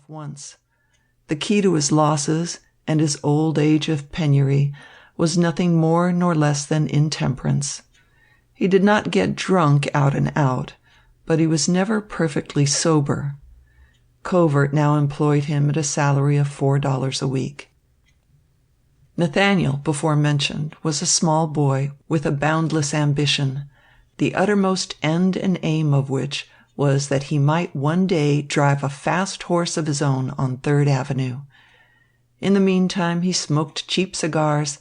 himself once. The key to his losses and his old age of penury was nothing more nor less than intemperance. He did not get drunk out and out, but he was never perfectly sober. Covert now employed him at a salary of $4 a week. Nathaniel, before mentioned, was a small boy with a boundless ambition, the uttermost end and aim of which was that he might one day drive a fast horse of his own on Third Avenue. In the meantime he smoked cheap cigars,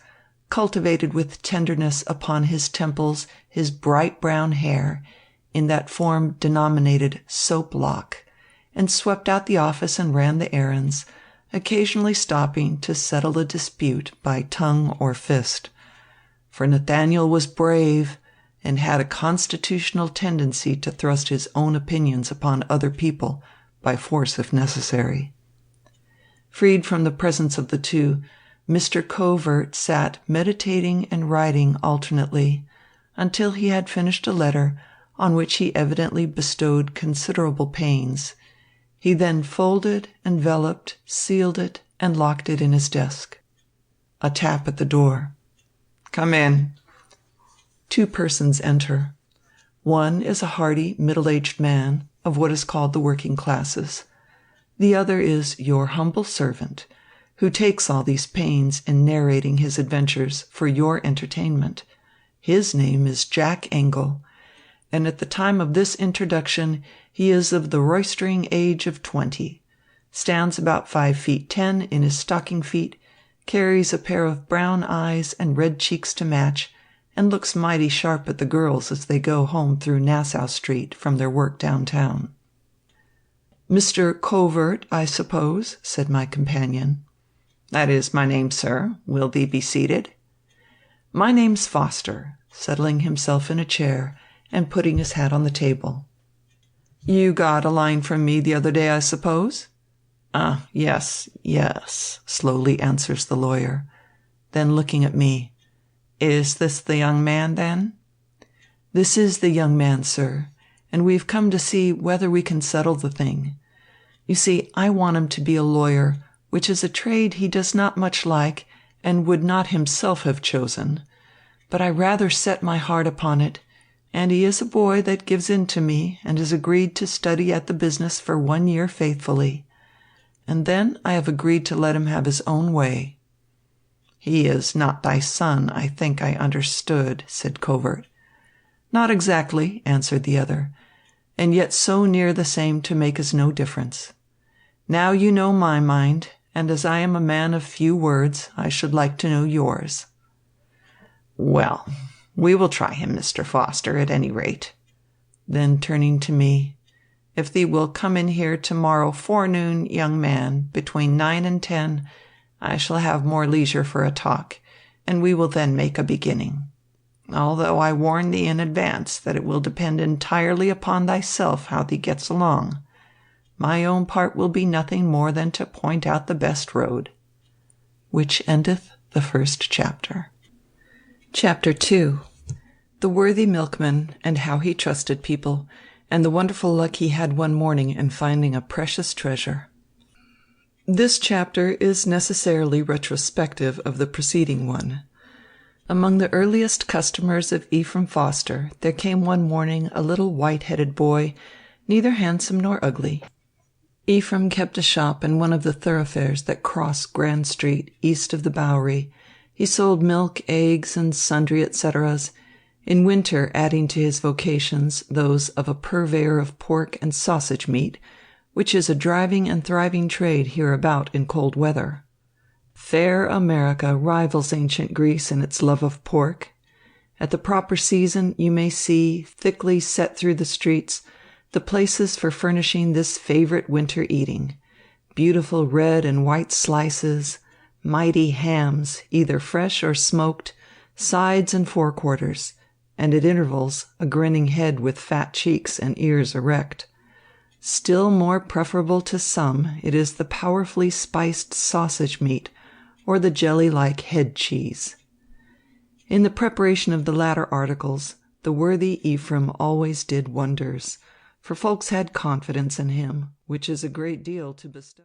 cultivated with tenderness upon his temples his bright brown hair, in that form denominated soap lock, and swept out the office and ran the errands, occasionally stopping to settle a dispute by tongue or fist. For Nathaniel was brave and had a constitutional tendency to thrust his own opinions upon other people, by force if necessary. Freed from the presence of the two, Mr. Covert sat meditating and writing alternately, until he had finished a letter on which he evidently bestowed considerable pains. He then folded, enveloped, sealed it, and locked it in his desk. A tap at the door. "Come in." Two persons enter. One is a hearty, middle-aged man of what is called the working classes. The other is your humble servant, who takes all these pains in narrating his adventures for your entertainment. His name is Jack Engle, and at the time of this introduction he is of the roistering age of 20, stands about 5'10" in his stocking feet, carries a pair of brown eyes and red cheeks to match, and looks mighty sharp at the girls as they go home through Nassau Street from their work downtown. "Mr. Covert, I suppose," said my companion. "That is my name, sir. Will thee be seated?" "My name's Foster," settling himself in a chair and putting his hat on the table. "You got a line from me the other day, I suppose?" Yes, yes," slowly answers the lawyer. Then looking at me, "Is this the young man, then?" "This is the young man, sir, and we've come to see whether we can settle the thing. You see, I want him to be a lawyer, which is a trade he does not much like and would not himself have chosen. But I rather set my heart upon it, and he is a boy that gives in to me and has agreed to study at the business for 1 year faithfully. And then I have agreed to let him have his own way." "He is not thy son, I think I understood," said Covert. "Not exactly," answered the other, "and yet so near the same to make us no difference. Now you know my mind, and as I am a man of few words, I should like to know yours." "Well, we will try him, Mr. Foster, at any rate." Then turning to me, "If thee will come in here to-morrow forenoon, young man, between 9 and 10, I shall have more leisure for a talk, and we will then make a beginning. Although I warn thee in advance that it will depend entirely upon thyself how thee gets along. My own part will be nothing more than to point out the best road." Which endeth the first chapter. Chapter 2. The worthy milkman and how he trusted people, and the wonderful luck he had one morning in finding a precious treasure. This chapter is necessarily retrospective of the preceding one. Among the earliest customers of Ephraim Foster there came one morning a little white-headed boy, neither handsome nor ugly. Ephraim kept a shop in one of the thoroughfares that cross Grand Street east of the Bowery. He sold milk, eggs, and sundry et ceteras, in winter adding to his vocations those of a purveyor of pork and sausage meat, which is a driving and thriving trade hereabout in cold weather. Fair America rivals ancient Greece in its love of pork. At the proper season you may see, thickly set through the streets, the places for furnishing this favourite winter eating: beautiful red and white slices, mighty hams, either fresh or smoked, sides and forequarters, and at intervals a grinning head with fat cheeks and ears erect. Still more preferable to some, it is the powerfully spiced sausage meat or the jelly-like head cheese. In the preparation of the latter articles, the worthy Ephraim always did wonders, for folks had confidence in him, which is a great deal to bestow.